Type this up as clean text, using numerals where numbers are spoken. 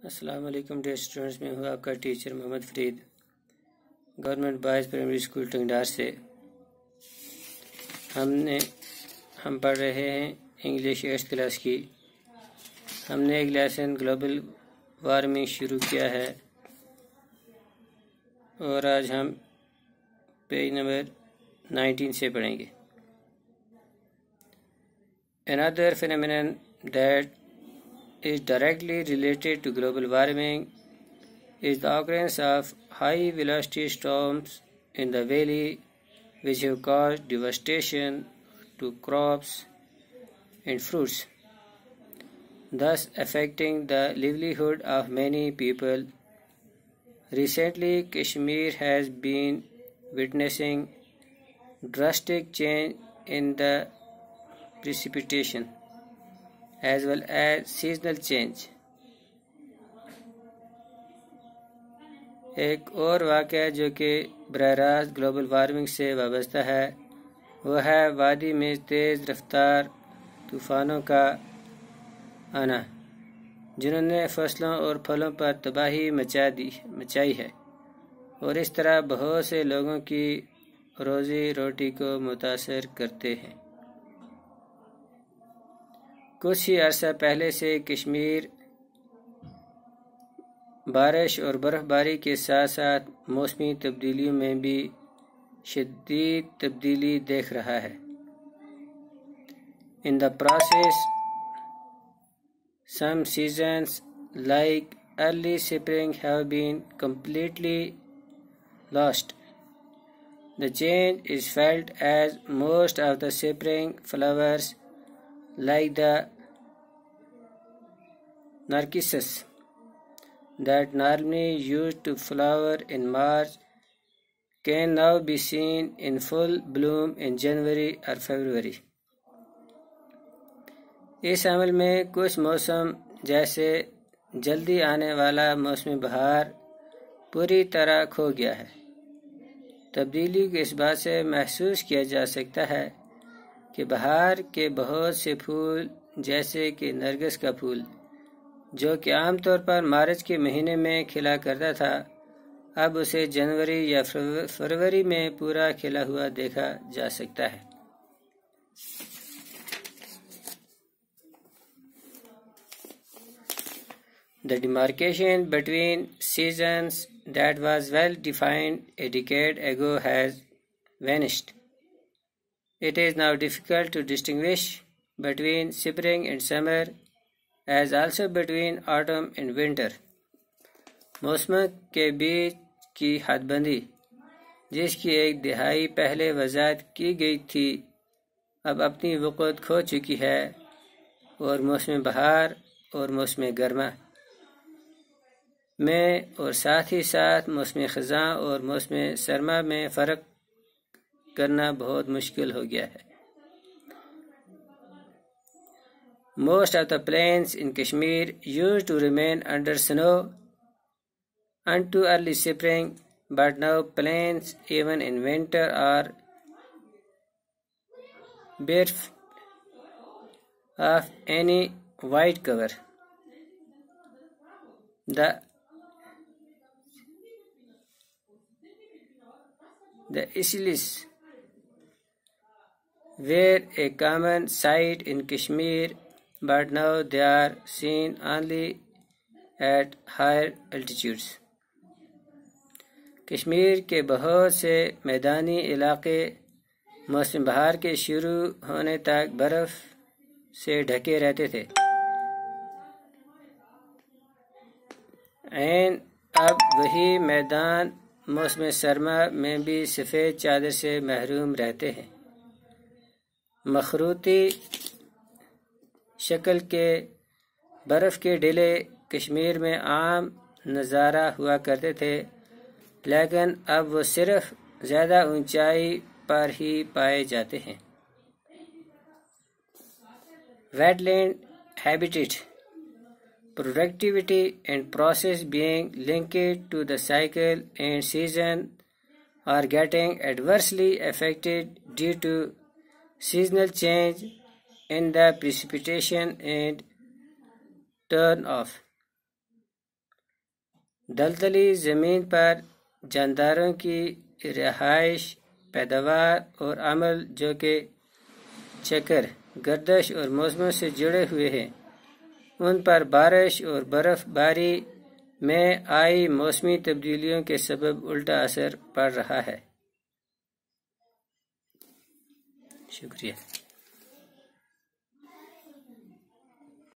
अस्सलाम वालेकुम dear students, मैं हूँ आपका teacher Mohammad Farid, government boys primary school Tangdhar से। हम पढ़ रहे हैं इंग्लिश 8th क्लास की। हमने एक लेसन ग्लोबल वार्मिंग शुरू किया है और आज हम पेज नंबर 19 से पढ़ेंगे। Another phenomenon that is directly related to global warming is the occurrence of high velocity storms in the valley, which have caused devastation to crops and fruits, thus affecting the livelihood of many people. Recently, Kashmir has been witnessing drastic change in the precipitation as well as seasonal change. एक और वाक़या जो कि बराह रास्त global warming से वाबस्ता है वह है वादी में तेज़ रफ्तार तूफ़ानों का आना, जिन्होंने फसलों और फलों पर तबाही मचाई है और इस तरह बहुत से लोगों की रोज़ी रोटी को मुतासर करते हैं। कुछ ही अर्सा पहले से कश्मीर बारिश और बर्फबारी के साथ साथ मौसमी तब्दीलियों में भी शदीद तब्दीली देख रहा है। In the process, some seasons like early spring have been completely lost. The change is felt as most of the spring flowers like the narcissus that normally used to flower in March can now be seen in full bloom in January or February. इस अमल में कुछ मौसम जैसे जल्दी आने वाला मौसमी बहार पूरी तरह खो गया है। तब्दीली को इस बात से महसूस किया जा सकता है कि बहार के बहुत से फूल जैसे कि नरगिस का फूल, जो कि आमतौर पर मार्च के महीने में खिला करता था, अब उसे जनवरी या फरवरी में पूरा खिला हुआ देखा जा सकता है। The demarcation between seasons that was well defined a decade ago has vanished. It is now difficult to distinguish between spring and summer, as also between autumn and winter. मौसम के बीच की हदबंदी, जिसकी एक दिहाई पहले वज़ाहत की गई थी, अब अपनी वक़्त खो चुकी है और मौसम बहार और मौसम गर्मा में और साथ ही साथ मौसम ख़ज़ां और मौसम सरमा में फ़र्क करना बहुत मुश्किल हो गया है। Most of the plains in Kashmir used to remain under snow until early spring, but now plains even in winter are bereft of any white cover. The Isilis were a common sight in Kashmir, but now they are seen only at higher altitudes. Kashmir के बहुत से मैदानी इलाके मौसम बहार के शुरू होने तक बर्फ से ढके रहते थे। अब वही मैदान मौसम सरमा में भी सफ़ेद चादर से महरूम रहते हैं। मखरूती शक्ल के बर्फ़ के ढीले कश्मीर में आम नज़ारा हुआ करते थे, लेकिन अब वो सिर्फ ज़्यादा ऊंचाई पर ही पाए जाते हैं। Wetland habitat productivity and process being linked to the cycle and season are getting adversely affected due to seasonal change in the precipitation and turn off. दलदली ज़मीन पर जानदारों की रिहाइश, पैदावार और अमल जो कि चक्कर, गर्दिश और मौसमों से जुड़े हुए हैं, उन पर बारिश और बर्फबारी में आई मौसमी तब्दीलियों के सबब उल्टा असर पड़ रहा है। शुक्रिया।